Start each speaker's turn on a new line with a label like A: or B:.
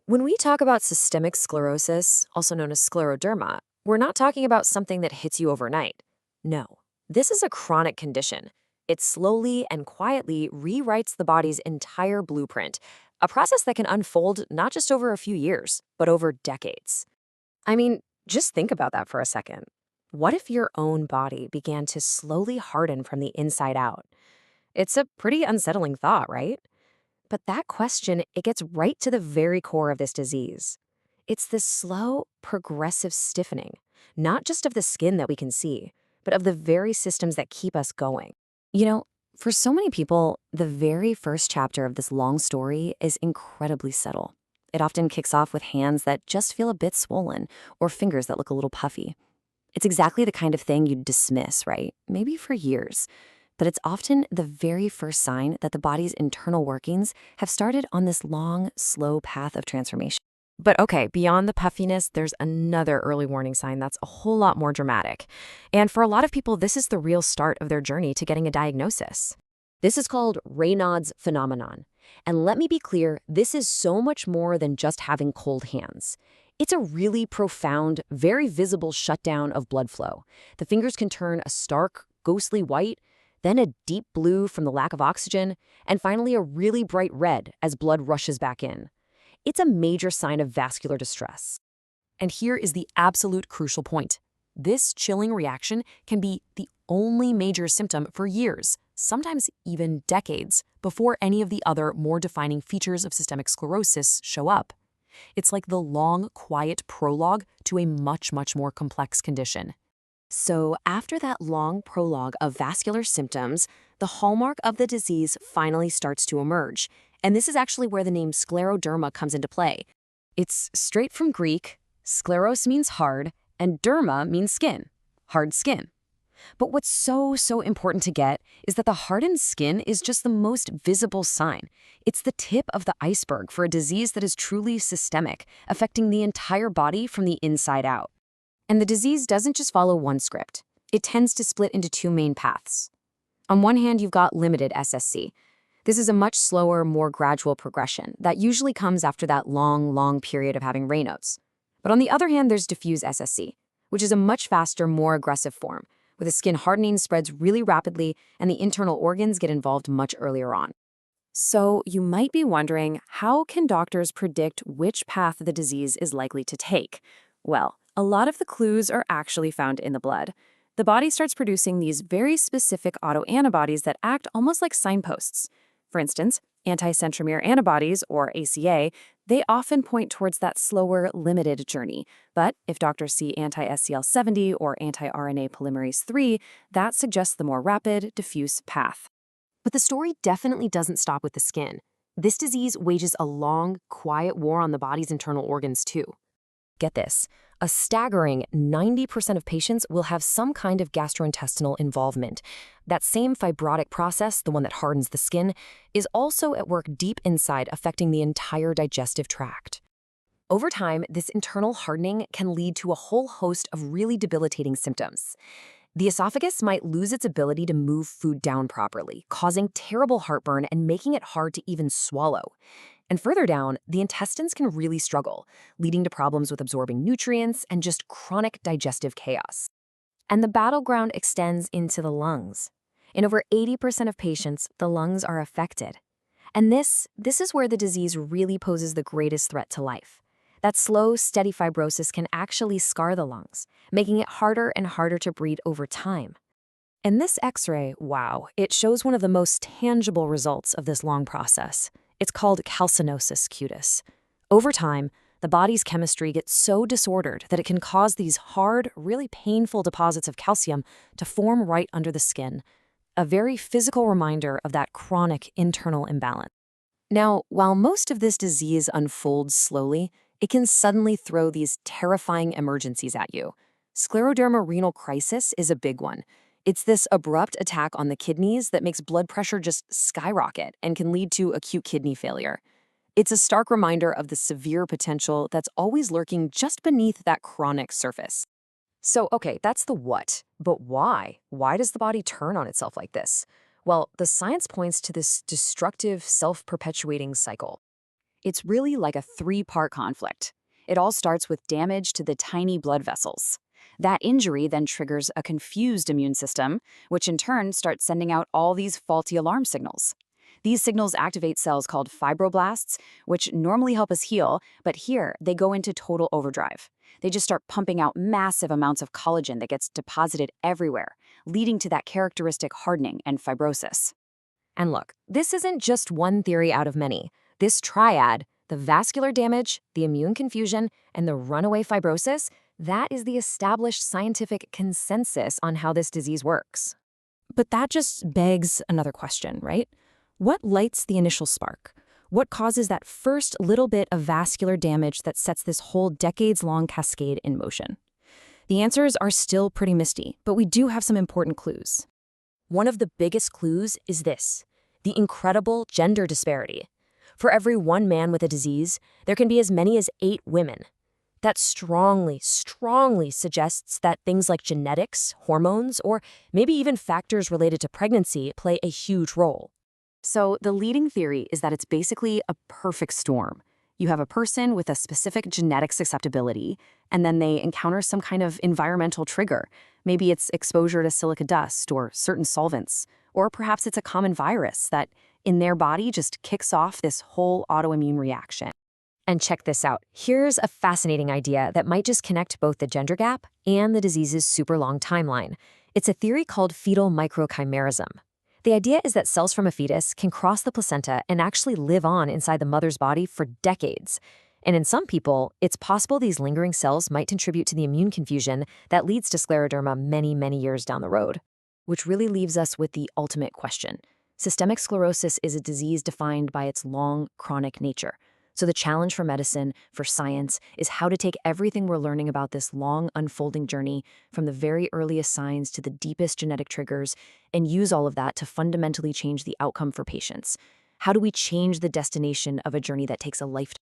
A: When we talk about systemic sclerosis, also known as scleroderma, we're not talking about something that hits you overnight. No, this is a chronic condition. It slowly and quietly rewrites the body's entire blueprint, a process that can unfold not just over a few years, but over decades. I mean, just think about that for a second. What if your own body began to slowly harden from the inside out? It's a pretty unsettling thought, right? But that question, it gets right to the very core of this disease. It's this slow, progressive stiffening, not just of the skin that we can see, but of the very systems that keep us going. You know, for so many people, the very first chapter of this long story is incredibly subtle. It often kicks off with hands that just feel a bit swollen or fingers that look a little puffy. It's exactly the kind of thing you'd dismiss, right? Maybe for years. But it's often the very first sign that the body's internal workings have started on this long, slow path of transformation. But okay, beyond the puffiness, there's another early warning sign that's a whole lot more dramatic. And for a lot of people, this is the real start of their journey to getting a diagnosis. This is called Raynaud's phenomenon. And let me be clear, this is so much more than just having cold hands. It's a really profound, very visible shutdown of blood flow. The fingers can turn a stark, ghostly white, then a deep blue from the lack of oxygen, and finally a really bright red as blood rushes back in. It's a major sign of vascular distress. And here is the absolute crucial point. This chilling reaction can be the only major symptom for years, sometimes even decades, before any of the other more defining features of systemic sclerosis show up. It's like the long, quiet prologue to a much, much more complex condition. So after that long prologue of vascular symptoms, the hallmark of the disease finally starts to emerge. And this is actually where the name scleroderma comes into play. It's straight from Greek, scleros means hard, and derma means skin, hard skin. But what's so important to get is that the hardened skin is just the most visible sign. It's the tip of the iceberg for a disease that is truly systemic, affecting the entire body from the inside out. And the disease doesn't just follow one script. It tends to split into two main paths. On one hand, you've got limited SSC. This is a much slower, more gradual progression that usually comes after that long period of having Raynaud's. But on the other hand, there's diffuse SSC, which is a much faster, more aggressive form, where the skin hardening spreads really rapidly and the internal organs get involved much earlier on. So you might be wondering, how can doctors predict which path the disease is likely to take? Well, a lot of the clues are actually found in the blood. The body starts producing these very specific autoantibodies that act almost like signposts. For instance, anti-centromere antibodies, or ACA, they often point towards that slower, limited journey. But if doctors see anti-SCL70 or anti-RNA polymerase III, that suggests the more rapid, diffuse path. But the story definitely doesn't stop with the skin. This disease wages a long, quiet war on the body's internal organs too. Get this, a staggering 90% of patients will have some kind of gastrointestinal involvement. That same fibrotic process, the one that hardens the skin, is also at work deep inside, affecting the entire digestive tract. Over time, this internal hardening can lead to a whole host of really debilitating symptoms. The esophagus might lose its ability to move food down properly, causing terrible heartburn and making it hard to even swallow. And further down, the intestines can really struggle, leading to problems with absorbing nutrients and just chronic digestive chaos. And the battleground extends into the lungs. In over 80% of patients, the lungs are affected. And this is where the disease really poses the greatest threat to life. That slow, steady fibrosis can actually scar the lungs, making it harder and harder to breathe over time. And this X-ray, wow, it shows one of the most tangible results of this long process. It's called calcinosis cutis. Over time, the body's chemistry gets so disordered that it can cause these hard, really painful deposits of calcium to form right under the skin, a very physical reminder of that chronic internal imbalance. Now, while most of this disease unfolds slowly, it can suddenly throw these terrifying emergencies at you. Scleroderma renal crisis is a big one. It's this abrupt attack on the kidneys that makes blood pressure just skyrocket and can lead to acute kidney failure. It's a stark reminder of the severe potential that's always lurking just beneath that chronic surface. So, okay, that's the what. But why? Why does the body turn on itself like this? Well, the science points to this destructive, self-perpetuating cycle.
B: It's really like a three-part conflict. It all starts with damage to the tiny blood vessels. That injury then triggers a confused immune system, which in turn starts sending out all these faulty alarm signals. These signals activate cells called fibroblasts, which normally help us heal, but here they go into total overdrive. They just start pumping out massive amounts of collagen that gets deposited everywhere, leading to that characteristic hardening and fibrosis.
A: And look, this isn't just one theory out of many. This triad, the vascular damage, the immune confusion, and the runaway fibrosis, that is the established scientific consensus on how this disease works.
C: But that just begs another question, right? What lights the initial spark? What causes that first little bit of vascular damage that sets this whole decades-long cascade in motion? The answers are still pretty misty, but we do have some important clues.
A: One of the biggest clues is this: the incredible gender disparity. For every one man with a disease, there can be as many as 8 women. That strongly suggests that things like genetics, hormones, or maybe even factors related to pregnancy play a huge role.
B: So the leading theory is that it's basically a perfect storm. You have a person with a specific genetic susceptibility, and then they encounter some kind of environmental trigger. Maybe it's exposure to silica dust or certain solvents, or perhaps it's a common virus that in their body just kicks off this whole autoimmune reaction.
A: And check this out. Here's a fascinating idea that might just connect both the gender gap and the disease's super long timeline. It's a theory called fetal microchimerism. The idea is that cells from a fetus can cross the placenta and actually live on inside the mother's body for decades. And in some people, it's possible these lingering cells might contribute to the immune confusion that leads to scleroderma many years down the road. Which really leaves us with the ultimate question. Systemic sclerosis is a disease defined by its long, chronic nature. So the challenge for medicine, for science, is how to take everything we're learning about this long unfolding journey, from the very earliest signs to the deepest genetic triggers, and use all of that to fundamentally change the outcome for patients. How do we change the destination of a journey that takes a lifetime?